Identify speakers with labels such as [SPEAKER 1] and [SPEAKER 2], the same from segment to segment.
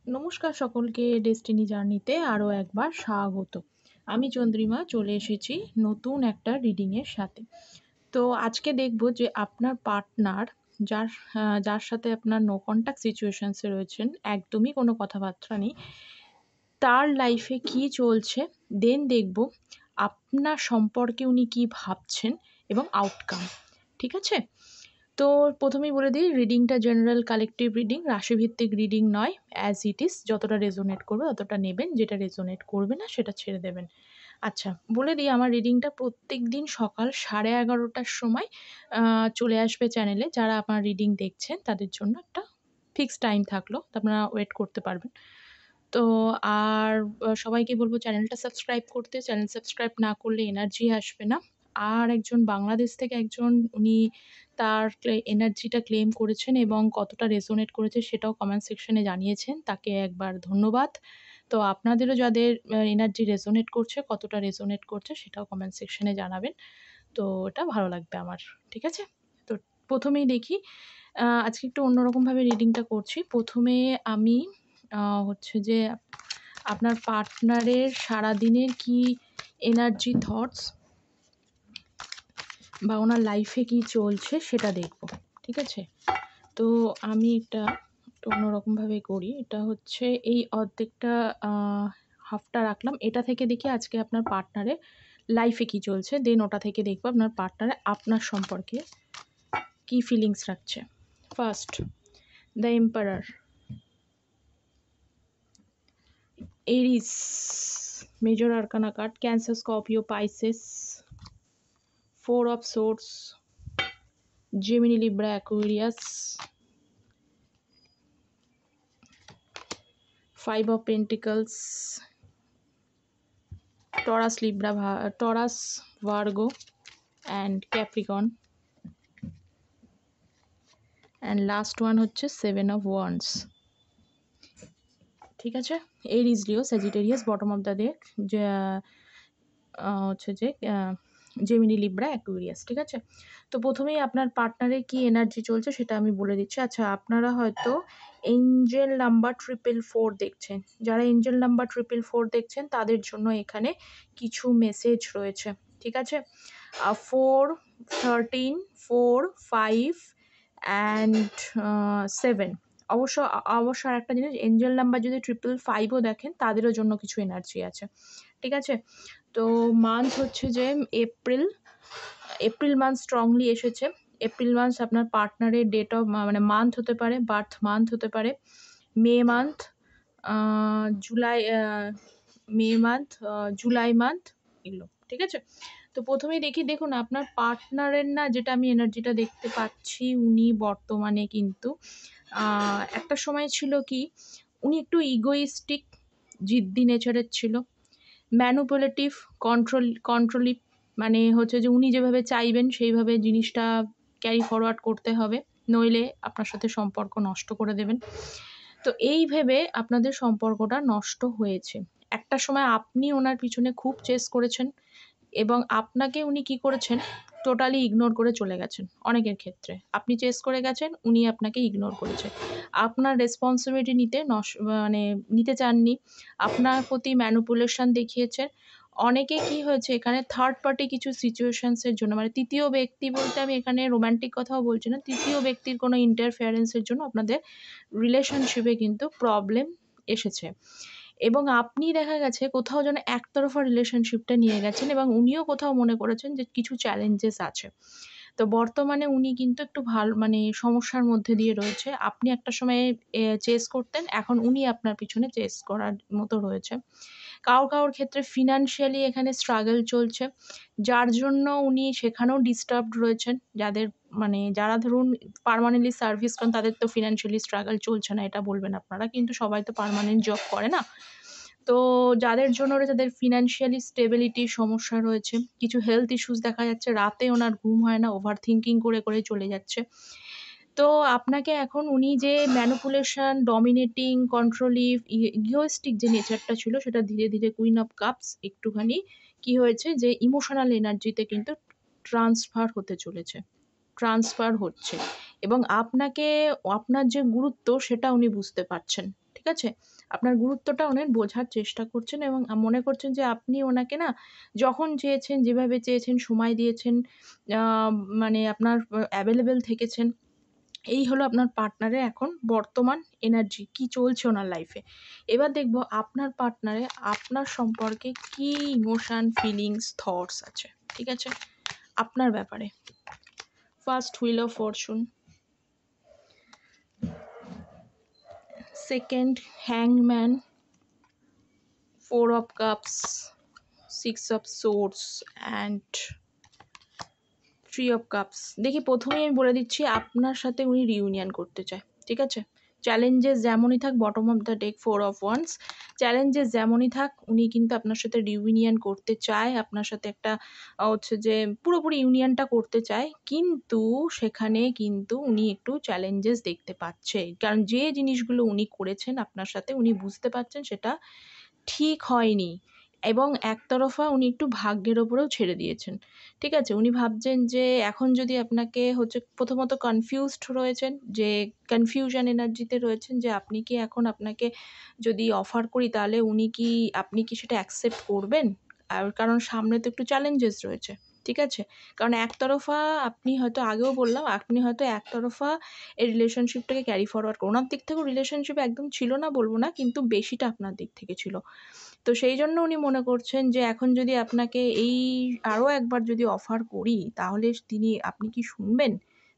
[SPEAKER 1] নমস্কার সকলকে, ডেস্টিনি জার্নিতে আরও একবার স্বাগত। আমি চন্দ্রিমা চলে এসেছি নতুন একটা রিডিংয়ের সাথে। তো আজকে দেখব যে আপনার পার্টনার যার সাথে আপনার নো কন্ট্যাক্ট সিচুয়েশনসে রয়েছেন, একদমই কোনো কথাবার্তা নেই, তার লাইফে কী চলছে। দেন দেখব আপনার সম্পর্কে উনি কী ভাবছেন এবং আউটকাম। ঠিক আছে? তো প্রথমেই বলে দিই, রিডিংটা জেনারেল কালেকটিভ রিডিং, রাশিভিত্তিক রিডিং নয়। অ্যাজ ইট ইজ, যতটা রেজোনেট করবে ততটা নেবেন, যেটা রেজোনেট করবে না সেটা ছেড়ে দেবেন। আচ্ছা, বলে দিই আমার রিডিংটা প্রত্যেক দিন সকাল 11:30টার সময় চলে আসবে চ্যানেলে। যারা আমার রিডিং দেখছেন তাদের জন্য একটা ফিক্সড টাইম থাকলো, তো আপনারা ওয়েট করতে পারবেন। তো আর সবাইকে বলবো চ্যানেলটা সাবস্ক্রাইব করতে। চ্যানেল সাবস্ক্রাইব না করলে এনার্জি আসবে না। আর একজন বাংলাদেশ থেকে একজন, উনি তার এনার্জিটা ক্লেম করেছেন এবং কতটা রেজোনেট করেছে সেটাও কমেন্ট সেকশনে জানিয়েছেন। তাকে একবার ধন্যবাদ। তো আপনাদেরও যাদের এনার্জি রেজোনেট করছে, কতটা রেজোনেট করছে সেটাও কমেন্ট সেকশনে জানাবেন। তো এটা ভালো লাগবে আমার। ঠিক আছে? তো প্রথমেই দেখি, আজকে একটু অন্যরকমভাবে রিডিংটা করছি। প্রথমে আমি হচ্ছে যে আপনার পার্টনারের সারাদিনের কি এনার্জি, থটস বা ওনার লাইফে কি চলছে সেটা দেখব। ঠিক আছে? তো আমি এটা একটু অন্যরকমভাবে করি। এটা হচ্ছে এই অর্ধেকটা হাফটা রাখলাম। এটা থেকে দেখি আজকে আপনার পার্টনারের লাইফে কি চলছে। দেন ওটা থেকে দেখব আপনার পার্টনারে আপনার সম্পর্কে কি ফিলিংস রাখছে। First, the Emperor, Aries, major arcana card, Cancer, Scorpio, Pisces, 4 of swords, Gemini, Libra, Aquarius, 5 of Pentacles, Taurus, Libra, Taurus, Virgo and Capricorn, and last one হচ্ছে 7 of Wands। ঠিক আছে? Aries, Leo, Sagittarius, bottom of the deck যে হচ্ছে যে Gemini, Libra, Aquarius. ঠিক আছে? তো প্রথমেই আপনার পার্টনারের কি এনার্জি চলছে সেটা আমি বলে দিচ্ছি। আচ্ছা, আপনারা হয়তো এঞ্জেল নাম্বার 444 দেখছেন। যারা এঞ্জেল নাম্বার 444 দেখছেন তাদের জন্য এখানে কিছু মেসেজ রয়েছে। ঠিক আছে? 4, 13, 4, 5 অ্যান্ড 7। অবশ্য আরেকটা জিনিস, এঞ্জেল নাম্বার যদি 555ও দেখেন তাদেরও জন্য কিছু এনার্জি আছে। ঠিক আছে? তো মান্থ হচ্ছে যে এপ্রিল মান্থ স্ট্রংলি এসেছে। এপ্রিল মান্থ আপনার পার্টনারের ডেট অফ মানে মান্থ হতে পারে, বার্থ মান্থ হতে পারে, মে মান্থ, জুলাই, জুলাই মান্থ, এগুলো। ঠিক আছে? তো প্রথমেই দেখুন আপনার পার্টনারের না, যেটা আমি এনার্জিটা দেখতে পাচ্ছি, উনি বর্তমানে কিন্তু একটা সময় ছিল কি, উনি একটু ইগোইস্টিক, জিদ্দি নেচারের ছিল, ম্যানুপুলেটিভ, কন্ট্রোলিভ, মানে হচ্ছে যে উনি যেভাবে চাইবেন সেইভাবে জিনিসটা ক্যারি ফরওয়ার্ড করতে হবে, নইলে আপনার সাথে সম্পর্ক নষ্ট করে দেবেন। তো এই ভেবে আপনাদের সম্পর্কটা নষ্ট হয়েছে। একটা সময় আপনি ওনার পিছনে খুব চেস করেছেন এবং আপনাকে উনি কি করেছেন, টোটালি ইগনোর করে চলে গেছেন। অনেকের ক্ষেত্রে আপনি চেস করে গেছেন, উনি আপনাকে ইগনোর করেছে। আপনার রেসপন্সিবিলিটি মানে নিতে চাননি, আপনার প্রতি ম্যানিপুলেশন দেখিয়েছেন। অনেকে কি হয়েছে এখানে, থার্ড পার্টি কিছু সিচুয়েশনসের জন্য, মানে তৃতীয় ব্যক্তি বলতে আমি এখানে রোম্যান্টিক কথাও বলছি না, তৃতীয় ব্যক্তির কোনো ইন্টারফেয়ারেন্সের জন্য আপনাদের রিলেশনশিপে কিন্তু প্রবলেম এসেছে এবং আপনি দেখা গেছে কোথাও যেন একতরফা রিলেশনশিপটা নিয়ে গেছেন এবং উনিও কোথাও মনে করেছেন যে কিছু চ্যালেঞ্জেস আছে। তো বর্তমানে উনি কিন্তু একটু মানে সমস্যার মধ্যে দিয়ে রয়েছে। আপনি একটা সময়ে চেস করতেন, এখন উনি আপনার পিছনে চেস করার মতো রয়েছে। কারোর ক্ষেত্রে ফিন্যান্সিয়ালি এখানে স্ট্রাগল চলছে, যার জন্য উনি সেখানেও ডিস্টার্বড রয়েছেন। যারা ধরুন পার্মানেন্টলি সার্ভিস করেন তাদের তো ফিন্যান্সিয়ালি স্ট্রাগল চলছে না এটা বলবেন আপনারা, কিন্তু সবাই তো পার্মানেন্ট জব করে না। তো যাদের জন্য তাদের ফিন্যান্সিয়ালি স্টেবিলিটির সমস্যা রয়েছে, কিছু হেলথ ইস্যুস দেখা যাচ্ছে, রাতে ওনার ঘুম হয় না, ওভার থিঙ্কিং করে চলে যাচ্ছে। তো আপনাকে এখন উনি যে ম্যানিপুলেশন, ডমিনেটিং, কন্ট্রোলিভ, ইগোইস্টিক যে নেচারটা ছিল সেটা ধীরে ধীরে কুইন অফ কাপস একটুখানি কি হয়েছে যে ইমোশনাল এনার্জিতে কিন্তু ট্রান্সফার হচ্ছে এবং আপনার যে গুরুত্ব সেটা উনি বুঝতে পারছেন। ঠিক ঠিক আছে? আপনার গুরুত্বটা অনেক বোঝার চেষ্টা করছেন এবং মনে করছেন যে আপনি ওনাকে না যখন চেয়েছেন, যেভাবে চেয়েছেন সময় দিয়েছেন, আ মানে আপনার অ্যাভেলেবল থেকেছেন। এই হলো আপনার পার্টনারের এখন বর্তমান এনার্জি, কি চলছে ওনার লাইফে। এবার দেখব আপনার পার্টনারে আপনার সম্পর্কে কি ইমোশন, ফিলিংস, থটস আছে। ঠিক আছে? আপনার ব্যাপারে। First wheel of fortune, second হ্যাংম্যান, 4 of cups, 6 of swords and 3 of cups। দেখি প্রথমেই আমি বলে দিচ্ছি আপনার সাথে উনি রিউনিয়ন করতে চায়। ঠিক আছে? চ্যালেঞ্জেস যেমনই থাক, bottom of the day 4 of wands, challenges যেমনই থাক উনি কিন্তু আপনার সাথে রিউনিয়ন করতে চায়। আপনার সাথে একটা হচ্ছে যে পুরোপুরি ইউনিয়নটা করতে চায়। কিন্তু সেখানে কিন্তু উনি একটু চ্যালেঞ্জেস দেখতে পাচ্ছে। কারণ যে জিনিসগুলো উনি করেছেন আপনার সাথে উনি বুঝতে পারছেন সেটা ঠিক হয়নি এবং একতরফা উনি একটু ভাগ্যের ওপরেও ছেড়ে দিয়েছেন। ঠিক আছে? উনি ভাবছেন যে এখন যদি আপনাকে হচ্ছে প্রথমত কনফিউজড রয়েছেন, যে কনফিউশন এনার্জিতে রয়েছেন যে আপনি কি এখন আপনাকে যদি অফার করি তাহলে আপনি কি সেটা অ্যাকসেপ্ট করবেন? আর কারণ সামনে তো একটু চ্যালেঞ্জেস রয়েছে। ঠিক আছে? কারণ একতরফা আপনি হয়তো আগেও বললাম, আপনি হয়তো একতরফা এই রিলেশনশিপটাকে ক্যারি ফরওয়ার্ড ওনার দিক থেকেও রিলেশনশিপ একদম ছিল না বলব না, কিন্তু বেশিটা আপনার দিক থেকে ছিল। তো সেই জন্য উনি মনে করছেন যে এখন যদি আপনাকে আরও একবার যদি অফার করি তাহলে আপনি কি শুনবেন?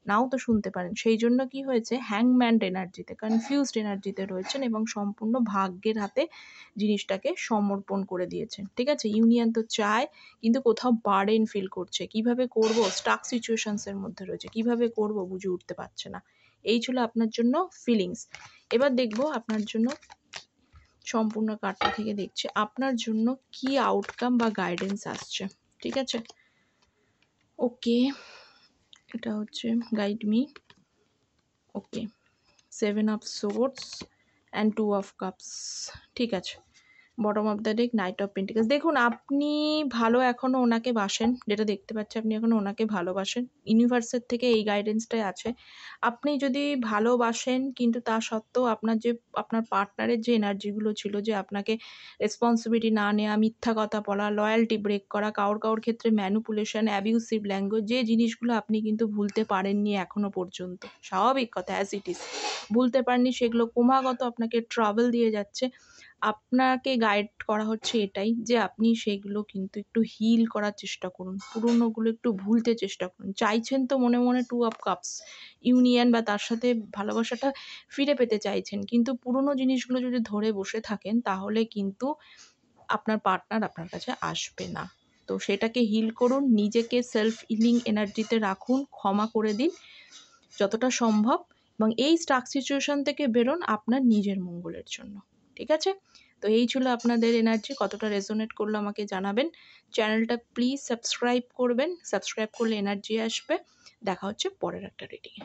[SPEAKER 1] নাও তো শুনতে পারেন। সেই জন্য কি হয়েছে, হ্যাংম্যান এনার্জিতে, কনফিউজড এনার্জিতে রয়েছেন এবং সম্পূর্ণ ভাগ্যের হাতে জিনিসটাকে সমর্পণ করে দিয়েছেন। ঠিক আছে? ইউনিয়ন তো চায় কিন্তু কোথাও বার্ডেন ফিল করছে। কিভাবে করব? স্টাক সিচুয়েশনস এর মধ্যে রয়েছে। কিভাবে করব বুঝে উঠতে পারছে না। এই ছিল আপনার জন্য ফিলিংস। এবার দেখব আপনার জন্য সম্পূর্ণ কার্ডটা থেকে দেখছি আপনার জন্য কি আউটকাম বা গাইডেন্স আসছে। ঠিক আছে? ওকে, এটা হচ্ছে guide me. Okay, 7 of swords and 2 of cups. ঠিক আছে। Bottom of the day night of pentacles. দেখুন আপনি ভালো এখনও ওনাকে বাসেন, যেটা দেখতে পাচ্ছি আপনি এখনও ওনাকে ভালোবাসেন। ইউনিভার্সের থেকে এই গাইডেন্সটাই আছে। আপনি যদি ভালোবাসেন কিন্তু তা সত্ত্বেও আপনার পার্টনারের যে এনার্জিগুলো ছিল, যে আপনাকে রেসপন্সিবিলিটি না নেওয়া, মিথ্যা কথা বলা, লয়্যালটি ব্রেক করা, কারোর ক্ষেত্রে ম্যানিপুলেশন, অ্যাবিউসিভ ল্যাঙ্গুয়েজ, যে জিনিসগুলো আপনি কিন্তু ভুলতে পারেননি এখনও পর্যন্ত। স্বাভাবিক কথা, অ্যাজ ইট ইজ। ভুলতে পারেননি, সেগুলো ক্রমাগত আপনাকে ট্রাবল দিয়ে যাচ্ছে। আপনাকে গাইড করা হচ্ছে এটাই যে আপনি সেগুলো কিন্তু একটু হিল করার চেষ্টা করুন। পুরনোগুলো একটু ভুলতে চেষ্টা করুন। চাইছেন তো মনে, মনে 2 অফ কাপস ইউনিয়ন বা তার সাথে ভালোবাসাটা ফিরে পেতে চাইছেন। কিন্তু পুরনো জিনিসগুলো যদি ধরে বসে থাকেন তাহলে কিন্তু আপনার পার্টনার আপনার কাছে আসবে না। তো সেটাকে হিল করুন, নিজেকে সেলফ হিলিং এনার্জিতে রাখুন, ক্ষমা করে দিন যতটা সম্ভব এবং এই স্টাক সিচুয়েশন থেকে বেরোন আপনার নিজের মঙ্গলের জন্য। ঠিক আছে? তো এই ছিল আপনাদের এনার্জি। কতটা রেজোনেট করলো আমাকে জানাবেন। চ্যানেলটা প্লিজ সাবস্ক্রাইব করবেন। সাবস্ক্রাইব করলে এনার্জি আসবে। দেখা হচ্ছে পরের একটা রিডিংয়ে।